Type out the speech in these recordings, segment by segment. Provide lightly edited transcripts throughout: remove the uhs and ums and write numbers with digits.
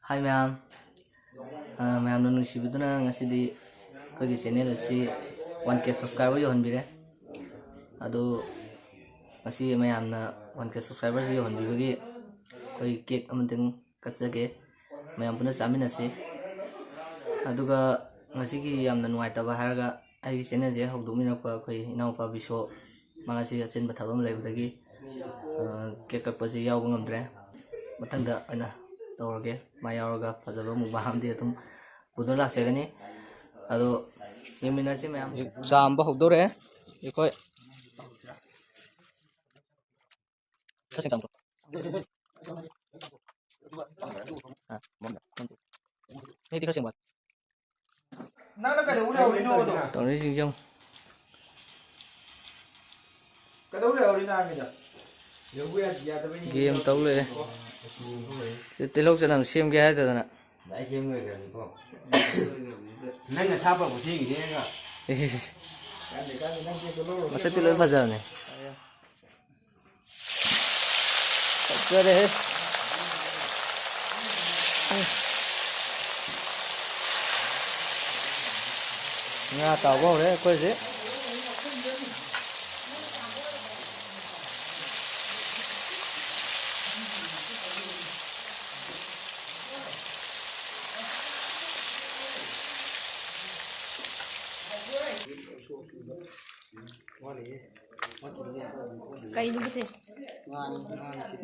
Hai ma'am, ma'amna nungsibiduna ngasidi akhoi channel asi 1k subscriber yohanbire ado ngasi mayamna 1k subscriber yohanbibagi akhoi cake amateng katsage mayam puna chaminase aduga ngasigi yamna nungaitaba haraga ai channel je hawdokminakpa akhoi inaupa biso mangasi achenba thabam leibdagi cake kakpasi yawba ngamdre matangda aina tawrage mayauraga fajaba mubaham de tum pudun laksegani ado yeminasi mayam chamba hogdore ikoi kasing tamro ha monda ni ti kasing bat nana kada ule uli no do tawni jingjang kada ule uli na mi da yogu ya da bani game tawle tilok janam sim ge haida dana Đấy xem người kìa cô. Nâng là sao bà có suy nghĩ thế cả. masa tilok fajane kare nga tao bao đấy coi gì Kain ba kasi?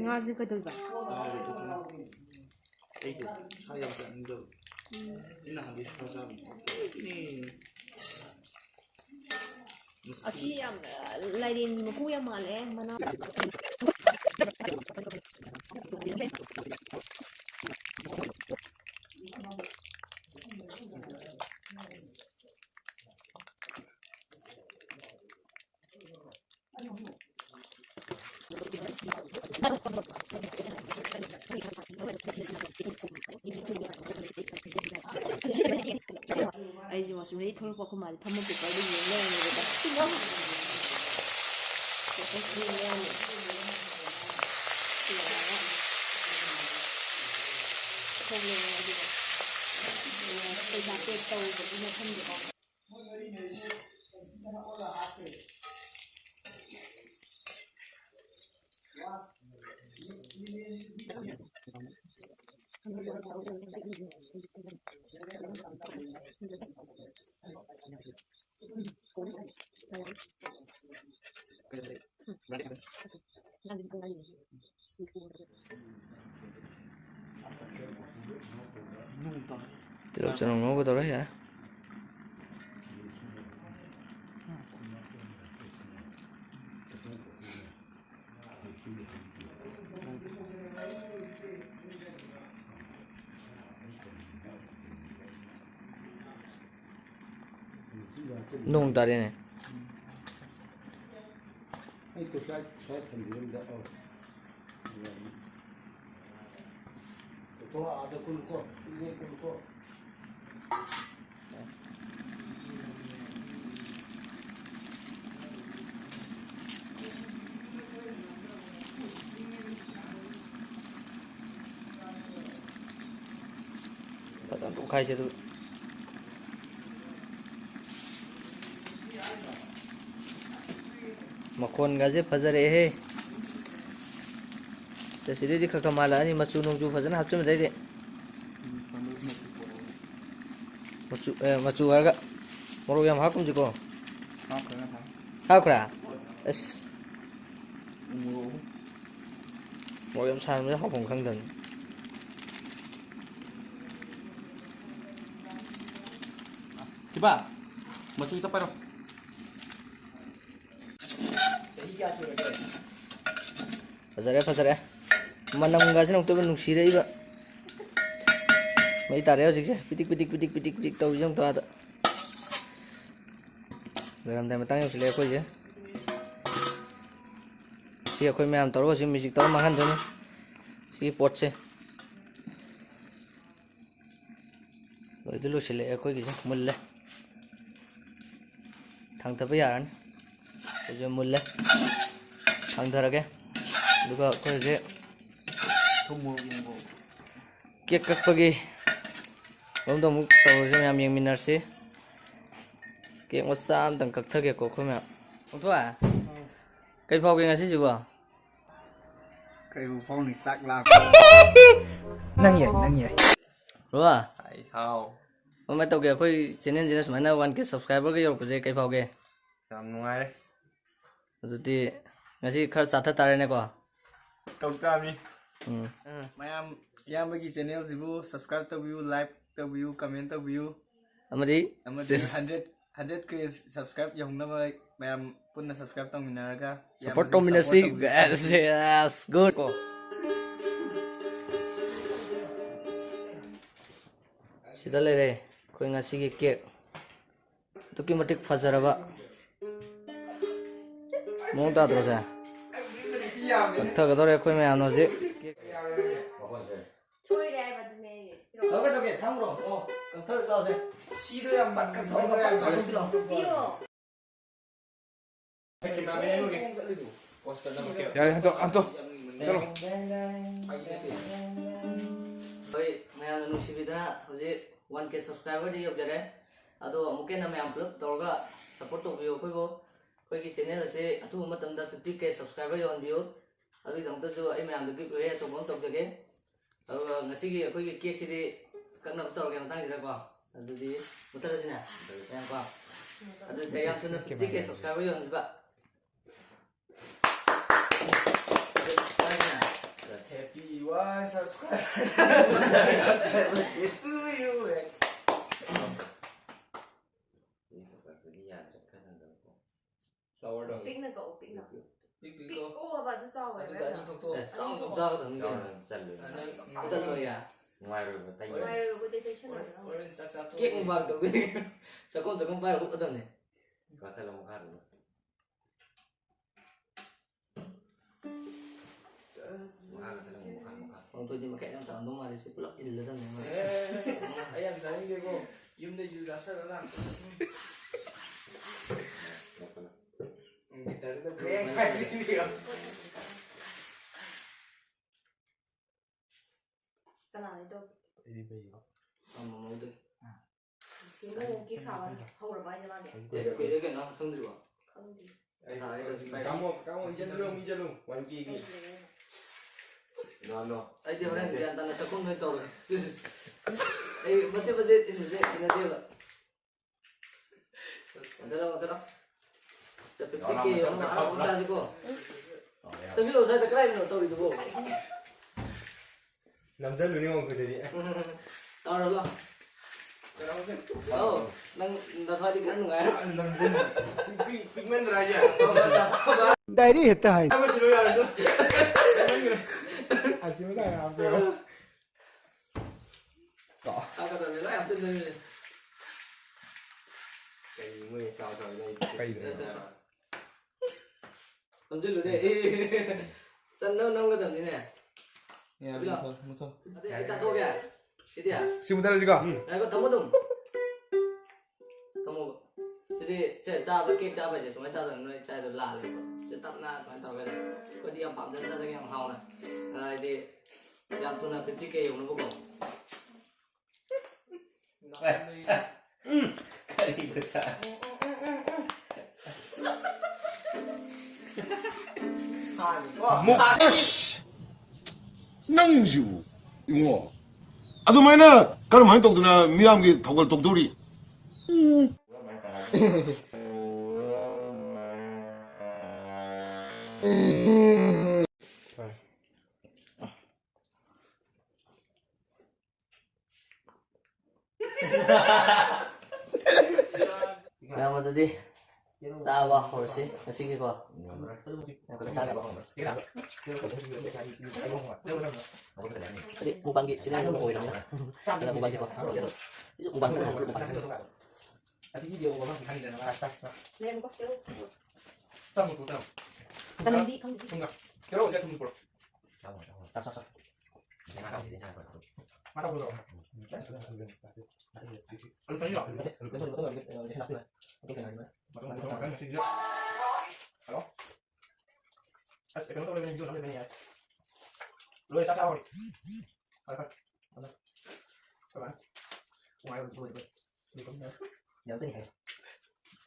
Nga si ka ba? 이게 사이가 안 돼. 이나 한 비슷한 사람. 이 Asi yang lain ni mo yang male mana ai cuma sebenarnya thol ko mari thamu ke kali ni le ni da tinga tilok janam ngogo tore ya nung tari ne itu saya sendiri tidak tahu. Itu ada kulko, ini kulko. patang tu khai tu makon gaje fajare he te sidi di kakamala ani machu nungju fajana hapchum dai de machu warga moro yam hakum jiko hakra es moro yam san me hakum khangdan Coba. Masuk kita paro. fajare manam gaje nong to ben nungsire iba mai tare hojik je pitik tau jong to ada beram dai matang yosle ko je si akhoi me am taro si music taro mangan doni si pot se loidulu sile akhoi gi mulle thang thapa yaran je mulle thang dharage duga akhoi je Cake kakpagi. Om dong muk tau jam yam yang minarsi. Cake masam tang kakthage ko khome. Om tua. Kai phau ke ngasi juba. Cái phong này sắc là năng nhảy Rua. Ai khao. Om mai tau ke khoi channel jenis mana 1k subscriber ke yor puje kai phau ke. Làm ngoài. Adudi ngasi khar chatha tare ne ko. Công tra đi. Mấy em mấy cái channel gì bu subscribe tao view like tao view comment tao view Amadi. ama 100 k subscribe yang nama mấy em pun na subscribe tao mình naraga Support dominasi. Yes, good ko. Sida le re khoi ngasi ki cake. Tuki matik fajaraba. Mong ta dro sa. Kakthag dore khoi me ano je. 초일에 받으면 Toke thamro. Oh, kakthag sao se. Xí đôi em bắt cắt thấu rồi em. 삐워. 야 한토 chalo Oi, mayam nusibidana hoje 1k subscriber di yobjare. Ado amuke na mayam club torga support to view ko koi ki channel ase atu matam da 50k subscriber yon view. Adu dang ta jo ai mayam gi we so bong tok jage. Ado ngasi gi koi ki cake si di kakna tor ga matang jira ko. Adu di mutar sina. Yang ko. Adu sayang suna 50k subscriber yon ba. Happy one subscribe. Itu you. Sour dong. 삑는 거, 삑는 거. 이거 삑고 봐도 싸워요. 아니 통통 Sao không sao thằng kia. Dân rồi à. Ngoài rồi tay nhiều. 왜 이거 대체 쳐놔요? 원래 싹싹 Cake không bằng tụi đi. Sao con bay lúc ở này. Có sẽ là một hạt nữa. Một hạt là một hạt. Không thôi nhưng mà kẹo chẳng đúng mà thì sẽ block in lên này. ấy em thấy cái cô im đây dù giá sao đó làm người ta nó quen hay cái gì cái nào đấy tôi Không mà được. chỉ mua cái xào hầu là bao nhiêu bao nhiêu Để cái nó không được. không thì Kamu chân luôn, quanh kia kì. No. Ay di orang di antara cakung itu orang. Ay mati ini dia lah. Ada. Tapi fikir orang Arab kita sih kok. Tapi lo saya tak lain lo tahu itu kok. Làm dân luôn không? Cái gì vậy? Tahu lah. Oh, nang dapat dikan nggak? Làm dân. Pigment rồi aja. Đây đi hết tay. Kamu sih lo harus. Anh chưa đây làm được. Aku kata dia lah, tu ni. Cái mươi sao rồi đây. cái gì nữa Không chứ luôn đấy. Sân nông cái tầm này nè. nghe một thôi Ada ikan tu kya? Itu ya. sebentar juga Nah, kau tamu dong. Tamu. Jadi, saya cakap cake cakap aja, cuma cakap dengan saya itu lah lepas. Tetap nak kantor kan. Kau dia pam dan saya yang hau lah. Jadi, yang tu nak 50k yang nak buka. Cái gì vậy trời? 낭주 이모. 아도 마이나 그럼 많이 똑드나 미암기 독을 독돌이. Yang mana tadi? Sawah horse, masih gitu kok. Yang kita Tadi bubang gitu, sini ada bubang gitu. Ada bubang gitu. Itu bubang kan, bubang. tadi dia ngomong kan dan asas nak 내일 먹고 싶어. tamu tu tamu 저는 니 감기. enggak kalau dia tunggu pula Sắp. Jangan kau di sana. mana pula lu tanya lah makan masih dia halo as kalau boleh menunjuk namanya ya lu siapa tahu các bạn ngoài rồi thôi đi cũng nhớ nhớ tới này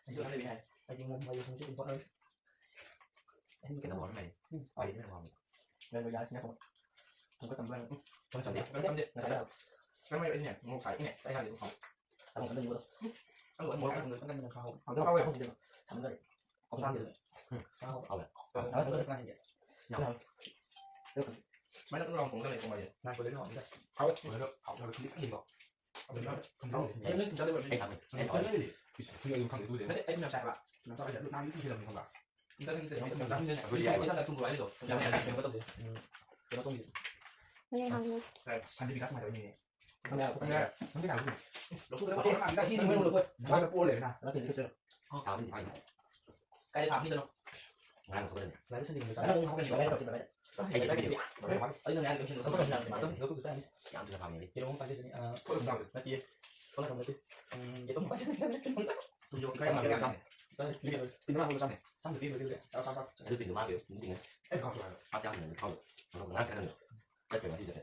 anh chưa nói gì này anh chỉ muốn bây giờ không chút important Em cái đầu này. Ai nó ngon. nên bây giờ không có tầm quan Không chọn đi. cái này này một phải này tay này cũng không không có gì đâu anh muốn một cái người tăng lên sao không có không được sắm rồi không sao được saoเอาแบบ nói được này nhau. mấy nó cũng cái này không bao giờ này có đến họ đấyเขาเขาเราคลิกเห็นบอกเอาไปแล้วเขานึกถึงจะได้แบบ Hay นี้ ทำไอ้ต่อยเลยดิคือเอาอยู่ข้างในตู้เดียว ไม่ได้ไอ้มันแสบอะมันต้องเอาจากลูกน้ำที่เรามีคนละมันต้องมีแต่มันต้องมีเนี่ยคือไม่ต้องทุ่มร้อยเลยหรอกยังไม่เป็นก็ต้องเป็นก็ต้องมี ไม่ได้ทำเลย แต่พันธุ์พิกัดมาจะมี không nghe ตั้งแต่มันไม่ถามคุณเราพูดแล้วก็ได้ที่นี่ไม่รู้เลยว่าจะพูดเลยนะ nó thì cái chuyện ถามมันถาม ใครจะถามที่จะเนาะ งานเขาเลย แล้วก็ฉันดีมันจะ nó không có gì cái đầu thì phải ให้ได้เดียวไอ้เรื่องนั้นก็ฉัน không có đồng nào mà แล้วก็คือได้ ยามจะทำอย่างนี้ เดี๋ยวผมไปที่นี่พูดถึงเราเมื่อกี้เขาเลยทำเลยเดี๋ยวต้องไปที่นี่คุณโยนใครมาเกี่ยวกับตั้งที่นี่เลยปีนมาคุณตั้งเนี่ยตั้งที่นี่เลยเอาตั้ง คือเป็นตัวมากเดียวจริงๆนะ ไอ้ข้าวอะไร พักยามหนึ่งเขาเรางานกันเลยได้เป็นที่เดียว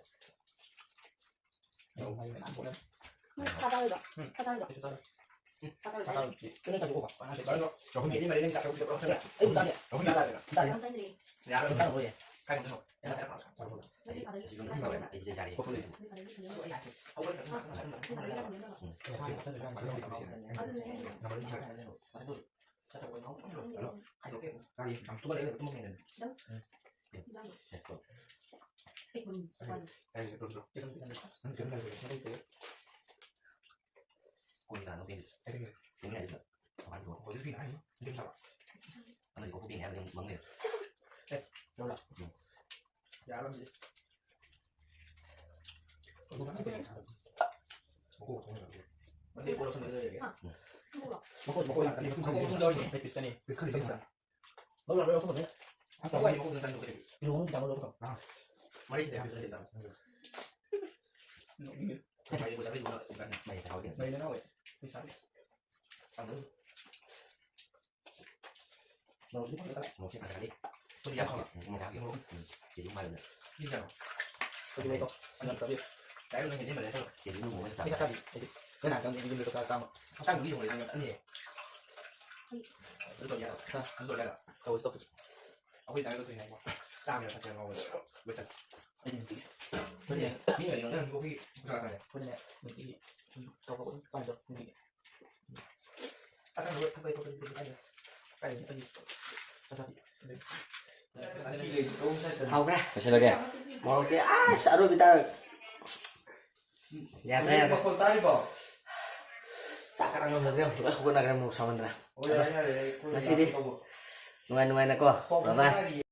เดี๋ยวไปน้ำผมเนี่ย 사자를 사자를ไม่ใช่ใช่ 사자를 사자 끄는 가지고 막 하는데 말로 저 혼자 이말 이런 거 잡고 그냥 ấy chúng ta nhỉ 저 혼자 하잖아 chúng ta nhỉ 남자들이 야 chúng ta rồi nhỉ 가야 되는 거 내가 잘 알아 잘 몰라 지금 이거 이제 자리 아니 남투가 내가 또 먹는 에이 그럼 고기가 너무 빈 những này là bạn của 어디 비 아니 이름 잡아 anh có pin em 먹네 đâu là dạ làm gì 먹고 근데 뭐라 소리 해 먹고 약간 이거 먹고 동전이 비슷하니 비슷하니 비슷하 nó là đâu không được 아까 왜 먹고 동전이 그래 cái uống cái đâu đâu không 말이 돼 비슷하다 mày của cháu đi rồi mày sẽ hỏi mày nó vậy sao ăn nữa đâu chứ không một chiếc mặt đi tôi đi ăn không ạ một cái luôn chỉ dùng mày rồi đi chào tôi đi đây không anh làm sao biết cái này thì mà đấy thôi chỉ dùng một cái sao cái nào trong những cái sao mà sao cái gì mà anh gì rồi ya rồi đây là tôi stop ông biết cái tôi này quá sao mà phải ngồi bây giờ tôi đi cái người nó có cái sao này tôi đi mình đi tôi có toàn được mình đi anh nói cái tôi cái không ra phải là một cái sợ rồi người ta nhà thế mà con tay bỏ sợ cái răng được không không có là cái một sao mình ra ôi đây này Masih di. Nungan-nungan ako. Bye-bye.